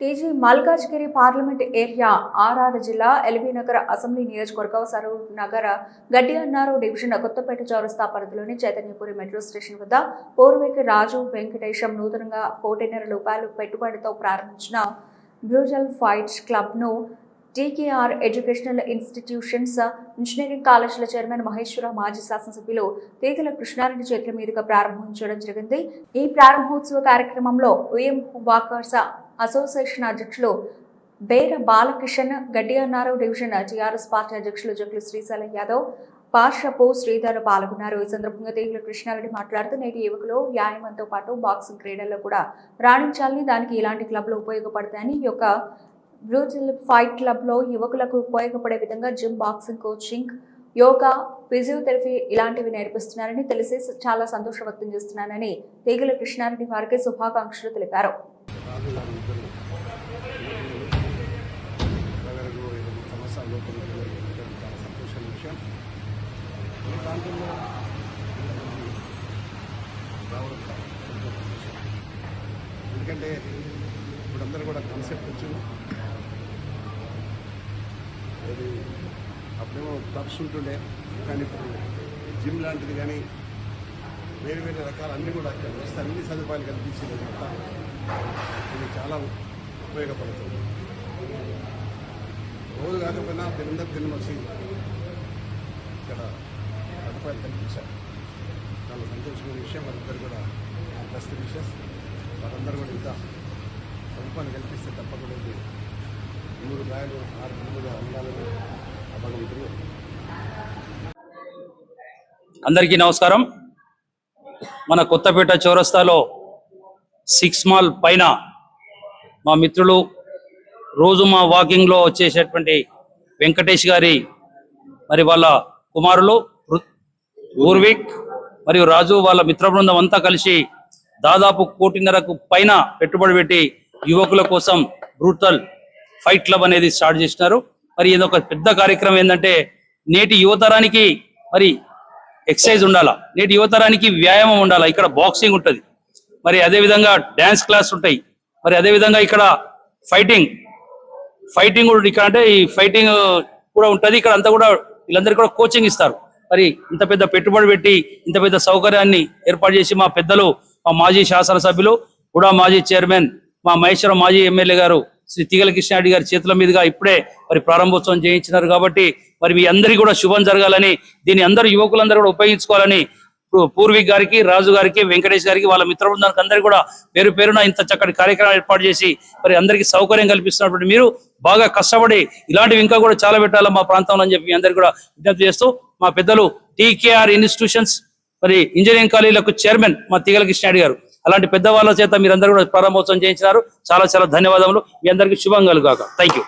TG Malkajgiri parliament area RR జిల్లా LB Nagar assembly నియోజకవర్గం సరూర్ నగర గడ్డి అన్నారు డివిజన్ కొత్తపేట చౌరస్తా పరిధిలోని చైతన్యపురి మెట్రో స్టేషన్ వద్ద పూర్వీకి రాజు వెంకటేశం నూతనంగా ₹1,50,00,000 పెట్టుబడితో ప్రారంభించిన బ్రూజల్ ఫైట్స్ క్లబ్ను టీకేఆర్ ఎడ్యుకేషనల్ ఇన్స్టిట్యూషన్స్ ఇంజనీరింగ్ కాలేజీల చైర్మన్ మహేశ్వర మాజీ శాసనసభ్యులు తీగల కృష్ణారెడ్డి చేతుల మీదుగా ప్రారంభించడం జరిగింది. ఈ ప్రారంభోత్సవ కార్యక్రమంలో యుఎం వాకర్స్ అసోసియేషన్ అధ్యక్షులు బేర బాలకిషన్, గడ్డి అన్నారు డివిజన్ టీఆర్ఎస్ పార్టీ అధ్యక్షులు జగ్లు శ్రీశైల యాదవ్, పార్షపు శ్రీధర్ పాల్గొన్నారు. ఈ సందర్భంగా తీగల కృష్ణారెడ్డి మాట్లాడుతూ నేటి యువకులు వ్యాయామంతో పాటు బాక్సింగ్ క్రీడల్లో కూడా రాణించాలని, దానికి ఇలాంటి క్లబ్లు ఉపయోగపడతాయని, ఈ యొక్క బ్రూజల్ ఫైట్ క్లబ్లో యువకులకు ఉపయోగపడే విధంగా gym, boxing, coaching, yoga, physiotherapy ఇలాంటివి నేర్పిస్తున్నారని తెలిసి చాలా సంతోషం వ్యక్తం చేస్తున్నానని తీగల కృష్ణారెడ్డి వారికి శుభాకాంక్షలు తెలిపారు. ఎందుకంటే ఇప్పుడు అందరూ కూడా కాన్సెప్ట్ వచ్చింది. అది అప్పుడేమో క్లబ్స్ ఉంటుండే, కానీ ఇప్పుడు జిమ్ లాంటిది కానీ వేరే వేరే రకాల అన్నీ కూడా వస్తే అన్ని సదుపాయాలు కల్పించింది. ఇది చాలా ఉపయోగపడుతుంది. రోజు కాకపోయినా దినం వచ్చి ఇక్కడ సదుపాయాలు కల్పించారు. చాలా సంతోషమైన విషయం. వారందరూ కూడా బెస్ట్ విషెస్. వారందరూ కూడా ఇంకా సదుపాయాలు కల్పిస్తే తప్పకుండా 3 రాయలు 6 నెలలుగా ఉండాలని భగవంతుడు. అందరికీ నమస్కారం. మన కొత్తపేట చౌరస్తాలో 6 మాల్ పైన మా మిత్రులు రోజు మా వాకింగ్లో వచ్చేసేటువంటి వెంకటేష్ గారి మరి వాళ్ళ కుమారులు పూర్విక్ మరియు రాజు వాళ్ళ మిత్ర బృందం అంతా కలిసి దాదాపు 1,50,00,000 పైన పెట్టుబడి పెట్టి యువకుల కోసం బ్రూటల్ ఫైట్ క్లబ్ అనేది స్టార్ట్ చేసినారు. మరి ఇదొక పెద్ద కార్యక్రమం. ఏంటంటే నేటి యువతరానికి మరి ఎక్సర్సైజ్ ఉండాలా, నేటి యువతరానికి వ్యాయామం ఉండాలా. ఇక్కడ బాక్సింగ్ ఉంటుంది, మరి అదేవిధంగా డ్యాన్స్ క్లాస్ ఉంటాయి, మరి అదేవిధంగా ఇక్కడ ఫైటింగ్ కూడా ఇక్కడ అంటే ఈ ఫైటింగ్ కూడా ఉంటుంది. ఇక్కడ అంతా కూడా వీళ్ళందరికీ కూడా కోచింగ్ ఇస్తారు. మరి ఇంత పెద్ద పెట్టుబడి పెట్టి ఇంత పెద్ద సౌకర్యాన్ని ఏర్పాటు చేసి మా పెద్దలు, మా మాజీ శాసనసభ్యులు కూడా మాజీ చైర్మన్ మా మహేశ్వరం మాజీ ఎమ్మెల్యే గారు శ్రీ తీగల కృష్ణారెడ్డి గారి చేతుల మీదుగా ఇప్పుడే మరి ప్రారంభోత్సవం చేయించినారు. కాబట్టి మరి మీ అందరికీ కూడా శుభం జరగాలని, దీన్ని అందరూ యువకులందరూ కూడా ఉపయోగించుకోవాలని పూర్విక్ గారికి, రాజు గారికి, వెంకటేష్ గారికి, వాళ్ళ మిత్ర బృందానికి అందరికీ కూడా పేరు పేరున ఇంత చక్కటి కార్యక్రమం ఏర్పాటు చేసి మరి అందరికీ సౌకర్యం కల్పిస్తున్నటువంటి మీరు బాగా కష్టపడి ఇలాంటివి ఇంకా కూడా చాలా పెట్టాలా మా ప్రాంతంలో అని చెప్పి మీ అందరికీ కూడా విజ్ఞప్తి చేస్తూ, మా పెద్దలు టీకేఆర్ ఇన్స్టిట్యూషన్స్ మరి ఇంజనీరింగ్ కాలేజీలకు చైర్మన్ మా తీగల కృష్ణారెడ్డి గారు, అలాంటి పెద్దవాళ్ళ చేత మీరందరూ కూడా ప్రారంభోత్సవం చేయించినారు. చాలా చాలా ధన్యవాదములు. మీ అందరికీ శుభం కలుగాక. Thank you.